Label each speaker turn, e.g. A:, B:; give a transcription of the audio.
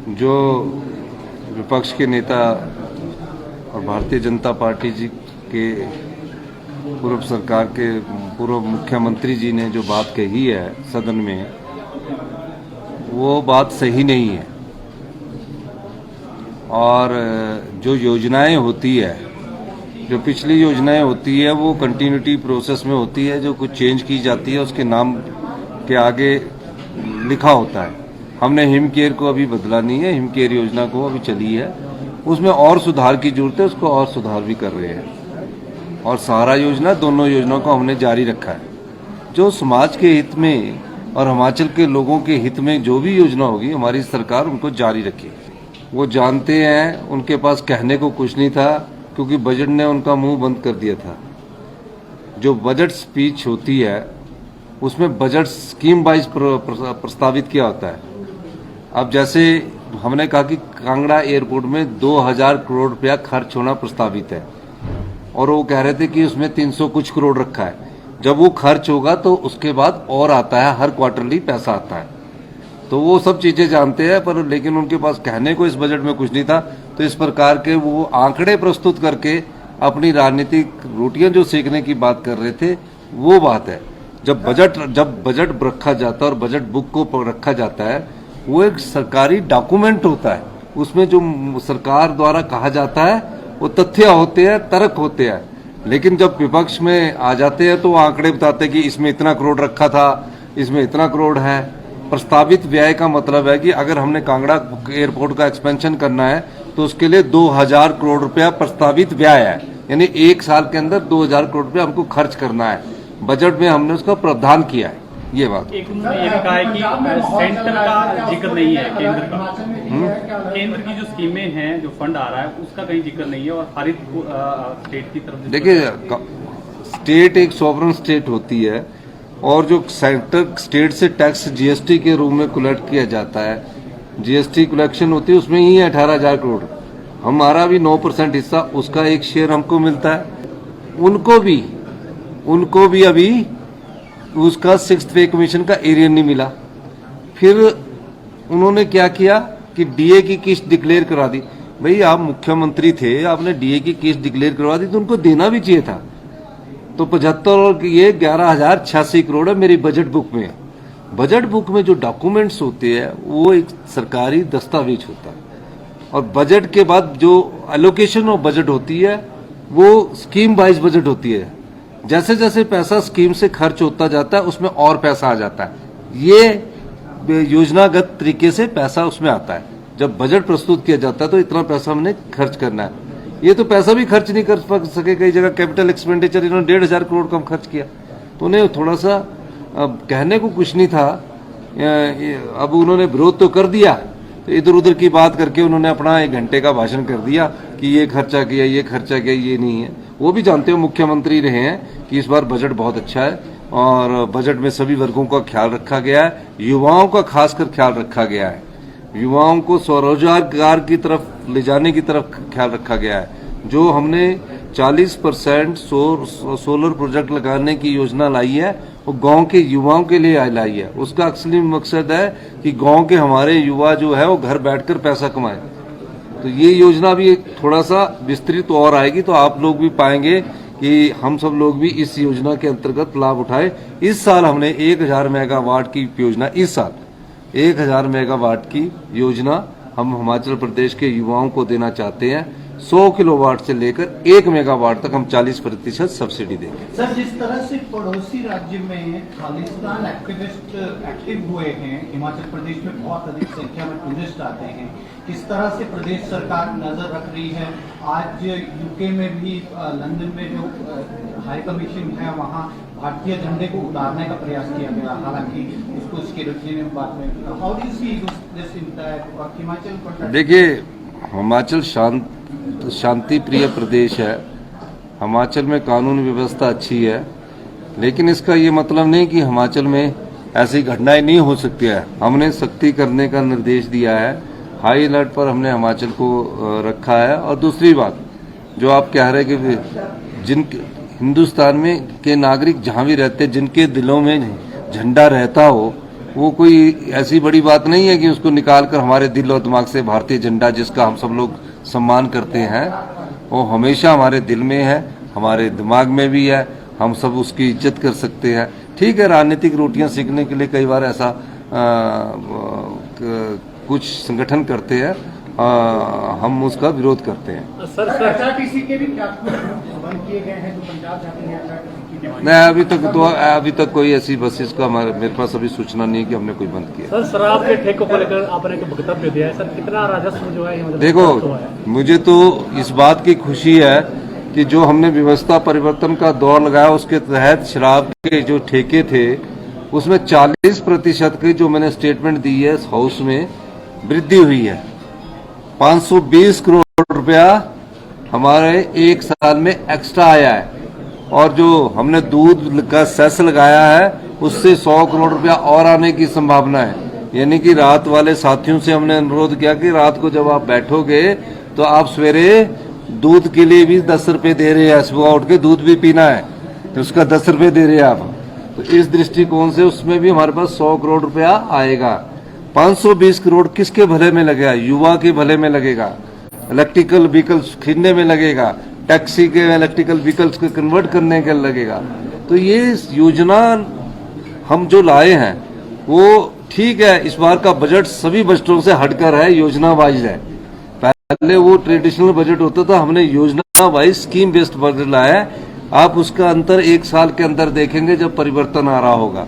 A: जो विपक्ष के नेता और भारतीय जनता पार्टी जी के पूर्व सरकार के पूर्व मुख्यमंत्री जी ने जो बात कही है सदन में, वो बात सही नहीं है। और जो योजनाएं होती है, जो पिछली योजनाएं होती है, वो कंटिन्यूटी प्रोसेस में होती है। जो कुछ चेंज की जाती है उसके नाम के आगे लिखा होता है। हमने हिम केयर को अभी बदला नहीं है, हिम केयर योजना को अभी चली है, उसमें और सुधार की जरूरत है, उसको और सुधार भी कर रहे हैं। और सहारा योजना, दोनों योजनाओं को हमने जारी रखा है। जो समाज के हित में और हिमाचल के लोगों के हित में जो भी योजना होगी, हमारी सरकार उनको जारी रखेगी। वो जानते हैं, उनके पास कहने को कुछ नहीं था, क्योंकि बजट ने उनका मुंह बंद कर दिया था। जो बजट स्पीच होती है उसमें बजट स्कीम वाइज प्रस्तावित किया होता है। अब जैसे हमने कहा कि कांगड़ा एयरपोर्ट में 2000 करोड़ रुपया खर्च होना प्रस्तावित है, और वो कह रहे थे कि उसमें 300 कुछ करोड़ रखा है। जब वो खर्च होगा तो उसके बाद और आता है, हर क्वार्टरली पैसा आता है। तो वो सब चीजें जानते हैं, पर लेकिन उनके पास कहने को इस बजट में कुछ नहीं था। तो इस प्रकार के वो आंकड़े प्रस्तुत करके अपनी राजनीतिक रोटियां जो सेकने की बात कर रहे थे, वो बात है। जब बजट रखा जाता है और बजट बुक को रखा जाता है, वो एक सरकारी डॉक्यूमेंट होता है। उसमें जो सरकार द्वारा कहा जाता है वो तथ्य होते हैं, तर्क होते हैं। लेकिन जब विपक्ष में आ जाते हैं तो वो आंकड़े बताते हैं कि इसमें इतना करोड़ रखा था, इसमें इतना करोड़ है। प्रस्तावित व्यय का मतलब है कि अगर हमने कांगड़ा एयरपोर्ट का एक्सपेंशन करना है तो उसके लिए 2000 करोड़ रुपया प्रस्तावित व्यय है, यानी एक साल के अंदर 2000 करोड़ रुपया हमको खर्च करना है। बजट में हमने उसका प्रावधान किया है। ये बात
B: एक उन्होंने ये भी कहा है कि सेंटर का जिक्र नहीं है, केंद्र का। केंद्र की जो स्कीमें हैं, जो फंड आ रहा है, उसका कहीं जिक्र नहीं है। और हरित स्टेट की तरफ
A: देखिए, स्टेट एक सॉवरन स्टेट होती है, और जो सेंटर स्टेट से टैक्स जीएसटी के रूप में कलेक्ट किया जाता है, जीएसटी कलेक्शन होती है, उसमें ही है 18,000 करोड़। हमारा भी 9% हिस्सा, उसका एक शेयर हमको मिलता है। उनको भी अभी उसका 6th पे कमीशन का एरियर नहीं मिला। फिर उन्होंने क्या किया कि डीए की किस्त डिक्लेयर करा दी। भाई, आप मुख्यमंत्री थे, आपने डीए की किस्त डिक्लेयर करवा दी तो उनको देना भी चाहिए था। तो 75 और ये 11,086 करोड़ है मेरी बजट बुक में। बजट बुक में जो डॉक्यूमेंट्स होते हैं वो एक सरकारी दस्तावेज होता है, और बजट के बाद जो एलोकेशन ऑफ बजट होती है वो स्कीम वाइज बजट होती है। जैसे जैसे पैसा स्कीम से खर्च होता जाता है उसमें और पैसा आ जाता है। ये योजनागत तरीके से पैसा उसमें आता है। जब बजट प्रस्तुत किया जाता है तो इतना पैसा हमने खर्च करना है। ये तो पैसा भी खर्च नहीं कर सके। कई जगह कैपिटल एक्सपेंडिचर इन्होंने 1,500 करोड़ कम खर्च किया, तो उन्हें थोड़ा सा कहने को कुछ नहीं था। अब उन्होंने विरोध तो कर दिया, तो इधर उधर की बात करके उन्होंने अपना 1 घंटे का भाषण कर दिया कि ये खर्चा किया, ये खर्चा किया। ये नहीं है। वो भी जानते हो, मुख्यमंत्री रहे हैं, कि इस बार बजट बहुत अच्छा है, और बजट में सभी वर्गों का ख्याल रखा गया है। युवाओं का खासकर ख्याल रखा गया है। युवाओं को स्वरोजगार की तरफ ले जाने की तरफ ख्याल रखा गया है। जो हमने 40% सोलर प्रोजेक्ट लगाने की योजना लाई है, वो गांव के युवाओं के लिए लाई है। उसका असली मकसद है कि गांव के हमारे युवा जो है वो घर बैठकर पैसा कमाए। तो ये योजना भी थोड़ा सा विस्तृत और आएगी, तो आप लोग भी पाएंगे कि हम सब लोग भी इस योजना के अंतर्गत लाभ उठाए। इस साल हमने 1000 मेगावाट की योजना, इस साल 1000 मेगावाट की योजना हम हिमाचल प्रदेश के युवाओं को देना चाहते हैं। 100 किलोवाट से लेकर 1 मेगावाट तक हम 40% सब्सिडी देंगे।
C: सर, जिस तरह से पड़ोसी राज्य में खालिस्तान एक्टिविस्ट एक्टिव हुए हैं, हिमाचल प्रदेश में बहुत अधिक संख्या में टूरिस्ट आते हैं, किस तरह से प्रदेश सरकार नजर रख रही है? आज यूके में भी लंदन में जो हाई कमीशन है, वहाँ भारतीय झंडे को उतारने का प्रयास किया गया, हालांकि उसको सिक्योरिटी ने बाद में। How do you see this entire Himachal?
A: देखिए, हिमाचल शांति प्रिय प्रदेश है। हिमाचल में कानून व्यवस्था अच्छी है, लेकिन इसका ये मतलब नहीं कि हिमाचल में ऐसी घटनाएं नहीं हो सकती है। हमने सख्ती करने का निर्देश दिया है, हाई अलर्ट पर हमने हिमाचल को रखा है। और दूसरी बात, जो आप कह रहे हैं कि जिन हिंदुस्तान में के नागरिक जहां भी रहते, जिनके दिलों में झंडा रहता हो, वो कोई ऐसी बड़ी बात नहीं है कि उसको निकाल कर हमारे दिल और दिमाग से भारतीय झंडा, जिसका हम सब लोग सम्मान करते हैं, वो हमेशा हमारे दिल में है, हमारे दिमाग में भी है, हम सब उसकी इज्जत कर सकते हैं। ठीक है, राजनीतिक रोटियां सीखने के लिए कई बार ऐसा कुछ संगठन करते हैं, हम उसका विरोध करते हैं।
D: सर एसआरटीसी के भी बंद किए गए हैं जो पंजाब जाती है एसआरटीसी के।
A: नहीं, अभी तक कोई ऐसी बसेस का मेरे पास अभी सूचना नहीं है कि हमने कोई बंद किया।
D: सर शराब के ठेकों को लेकर आपने एक वक्तव्य दिया है, सर कितना राजस्व जो है मतलब
A: देखो, मुझे तो इस बात की खुशी है कि जो हमने व्यवस्था परिवर्तन का दौर लगाया, उसके तहत शराब के जो ठेके थे उसमें 40% की जो मैंने स्टेटमेंट दी है इस हाउस में वृद्धि हुई है। 520 करोड़ रुपया हमारे एक साल में एक्स्ट्रा आया है, और जो हमने दूध का सेस लगाया है उससे 100 करोड़ रुपया और आने की संभावना है। यानी कि रात वाले साथियों से हमने अनुरोध किया कि रात को जब आप बैठोगे तो आप सवेरे दूध के लिए भी 10 रुपए दे रहे हैं, सुबह उठ के दूध भी पीना है तो उसका 10 रुपए दे रहे हैं आप। तो इस दृष्टिकोण से उसमें भी हमारे पास 100 करोड़ रुपया आएगा। 520 करोड़ किसके भले में लगेगा? युवा के भले में लगेगा, इलेक्ट्रिकल व्हीकल्स खरीदने में लगेगा, टैक्सी के इलेक्ट्रिकल व्हीकल्स को कन्वर्ट करने के लगेगा। तो ये योजना हम जो लाए हैं वो ठीक है। इस बार का बजट सभी बजटों से हटकर है, योजना वाइज है। पहले वो ट्रेडिशनल बजट होता था, हमने योजना वाइज स्कीम बेस्ड बजट लाया है। आप उसका अंतर एक साल के अंदर देखेंगे जब परिवर्तन आ रहा होगा।